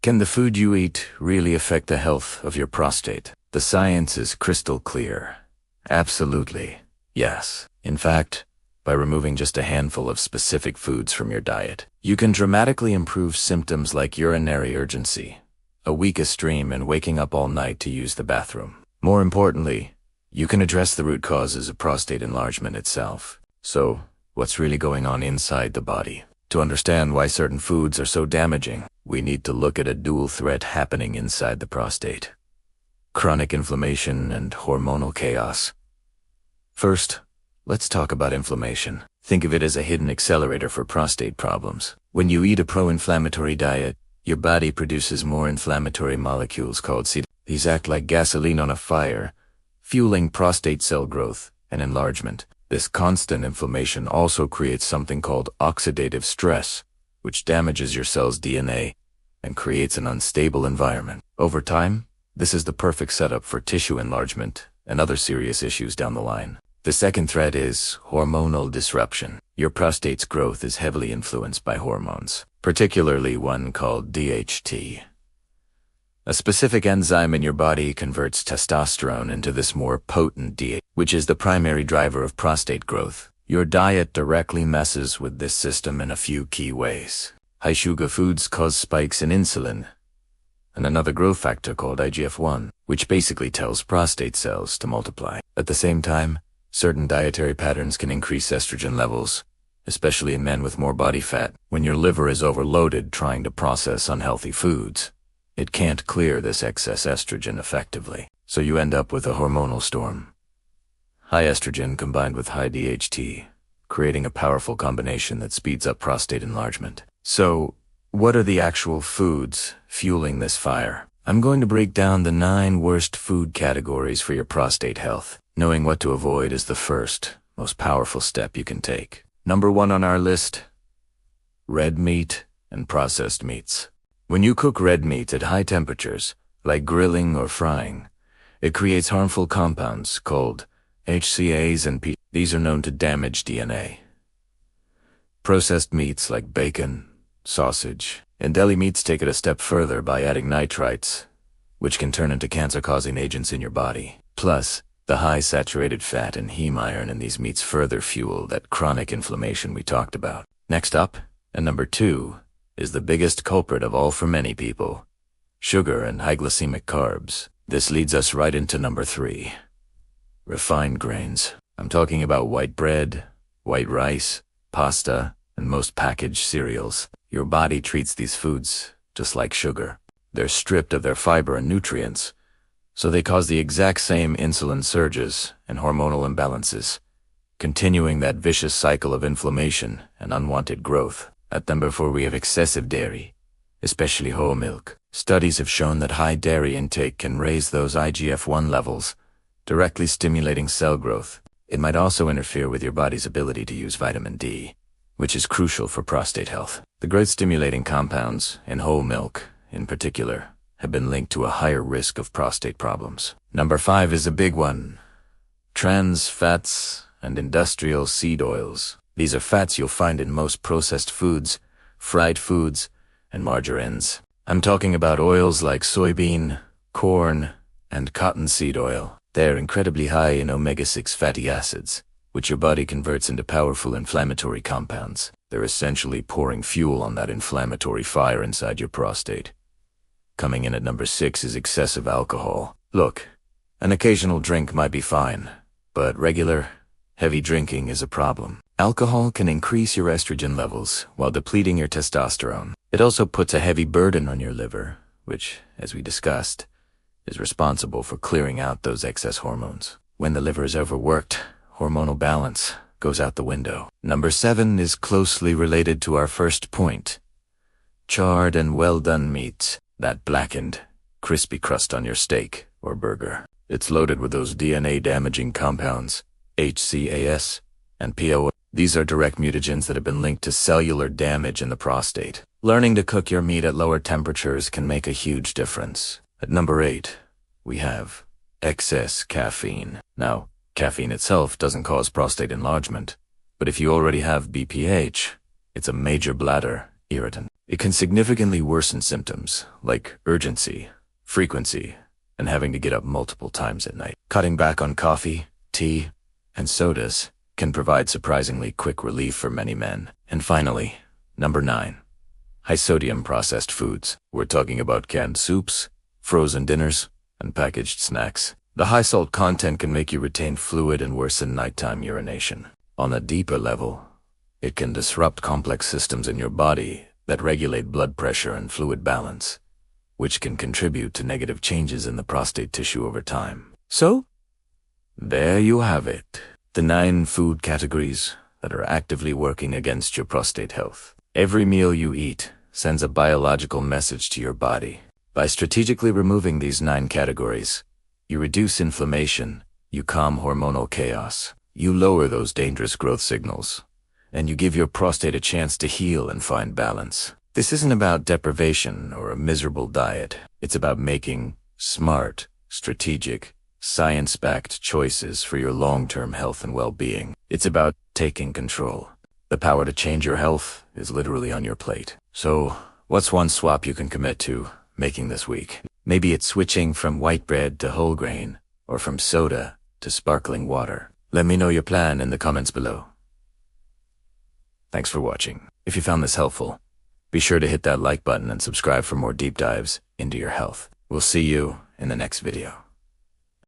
Can the food you eat really affect the health of your prostate? The science is crystal clear. Absolutely, yes. In fact, by removing just a handful of specific foods from your diet, you can dramatically improve symptoms like urinary urgency, a weak stream, and waking up all night to use the bathroom. More importantly, you can address the root causes of prostate enlargement itself. So, what's really going on inside the body? To understand why certain foods are so damaging, we need to look at a dual threat happening inside the prostate: chronic inflammation and hormonal chaos. First, let's talk about inflammation. Think of it as a hidden accelerator for prostate problems. When you eat a pro-inflammatory diet, your body produces more inflammatory molecules called CDs. These act like gasoline on a fire, fueling prostate cell growth and enlargement. This constant inflammation also creates something called oxidative stress, which damages your cell's DNA and creates an unstable environment. Over time, this is the perfect setup for tissue enlargement and other serious issues down the line. The second threat is hormonal disruption. Your prostate's growth is heavily influenced by hormones, particularly one called DHT. A specific enzyme in your body converts testosterone into this more potent DHT, which is the primary driver of prostate growth. Your diet directly messes with this system in a few key ways. High-sugar foods cause spikes in insulin, and another growth factor called IGF-1, which basically tells prostate cells to multiply. At the same time, certain dietary patterns can increase estrogen levels, especially in men with more body fat. When your liver is overloaded trying to process unhealthy foods, it can't clear this excess estrogen effectively, so you end up with a hormonal storm. High estrogen combined with high DHT, creating a powerful combination that speeds up prostate enlargement. So, what are the actual foods fueling this fire? I'm going to break down the 9 worst food categories for your prostate health. Knowing what to avoid is the first, most powerful step you can take. Number 1 on our list: red meat and processed meats. When you cook red meat at high temperatures, like grilling or frying, it creates harmful compounds called HCAs and P. These are known to damage DNA. Processed meats like bacon, sausage, and deli meats take it a step further by adding nitrites, which can turn into cancer-causing agents in your body. Plus, the high saturated fat and heme iron in these meats further fuel that chronic inflammation we talked about. Next up, and number 2, is the biggest culprit of all for many people: sugar and high glycemic carbs. This leads us right into number 3, refined grains. I'm talking about white bread, white rice, pasta, and most packaged cereals. Your body treats these foods just like sugar. They're stripped of their fiber and nutrients, so they cause the exact same insulin surges and hormonal imbalances, continuing that vicious cycle of inflammation and unwanted growth. At number 4, we have excessive dairy, especially whole milk. Studies have shown that high dairy intake can raise those IGF-1 levels, directly stimulating cell growth. It might also interfere with your body's ability to use vitamin D, which is crucial for prostate health. The growth-stimulating compounds in whole milk, in particular, have been linked to a higher risk of prostate problems. Number 5 is a big one: trans fats and industrial seed oils. These are fats you'll find in most processed foods, fried foods, and margarines. I'm talking about oils like soybean, corn, and cottonseed oil. They're incredibly high in omega-6 fatty acids, which your body converts into powerful inflammatory compounds. They're essentially pouring fuel on that inflammatory fire inside your prostate. Coming in at number 6 is excessive alcohol. Look, an occasional drink might be fine, but regular, heavy drinking is a problem. Alcohol can increase your estrogen levels while depleting your testosterone. It also puts a heavy burden on your liver, which, as we discussed, is responsible for clearing out those excess hormones. When the liver is overworked, hormonal balance goes out the window. Number 7 is closely related to our first point: charred and well-done meats. That blackened, crispy crust on your steak or burger. It's loaded with those DNA-damaging compounds, HCAs and PO. These are direct mutagens that have been linked to cellular damage in the prostate. Learning to cook your meat at lower temperatures can make a huge difference. At number 8, we have excess caffeine. Now, caffeine itself doesn't cause prostate enlargement, but if you already have BPH, it's a major bladder irritant. It can significantly worsen symptoms like urgency, frequency, and having to get up multiple times at night. Cutting back on coffee, tea, and sodas can provide surprisingly quick relief for many men. And finally, number 9. High-sodium processed foods. We're talking about canned soups, frozen dinners, and packaged snacks. The high salt content can make you retain fluid and worsen nighttime urination. On a deeper level, it can disrupt complex systems in your body that regulate blood pressure and fluid balance, which can contribute to negative changes in the prostate tissue over time. So, there you have it. The 9 food categories that are actively working against your prostate health. Every meal you eat sends a biological message to your body. By strategically removing these 9 categories, you reduce inflammation, you calm hormonal chaos, you lower those dangerous growth signals, and you give your prostate a chance to heal and find balance. This isn't about deprivation or a miserable diet. It's about making smart, strategic, science-backed choices for your long-term health and well-being. It's about taking control. The power to change your health is literally on your plate. So, what's one swap you can commit to making this week? Maybe it's switching from white bread to whole grain, or from soda to sparkling water. Let me know your plan in the comments below. Thanks for watching. If you found this helpful, be sure to hit that like button and subscribe for more deep dives into your health. We'll see you in the next video.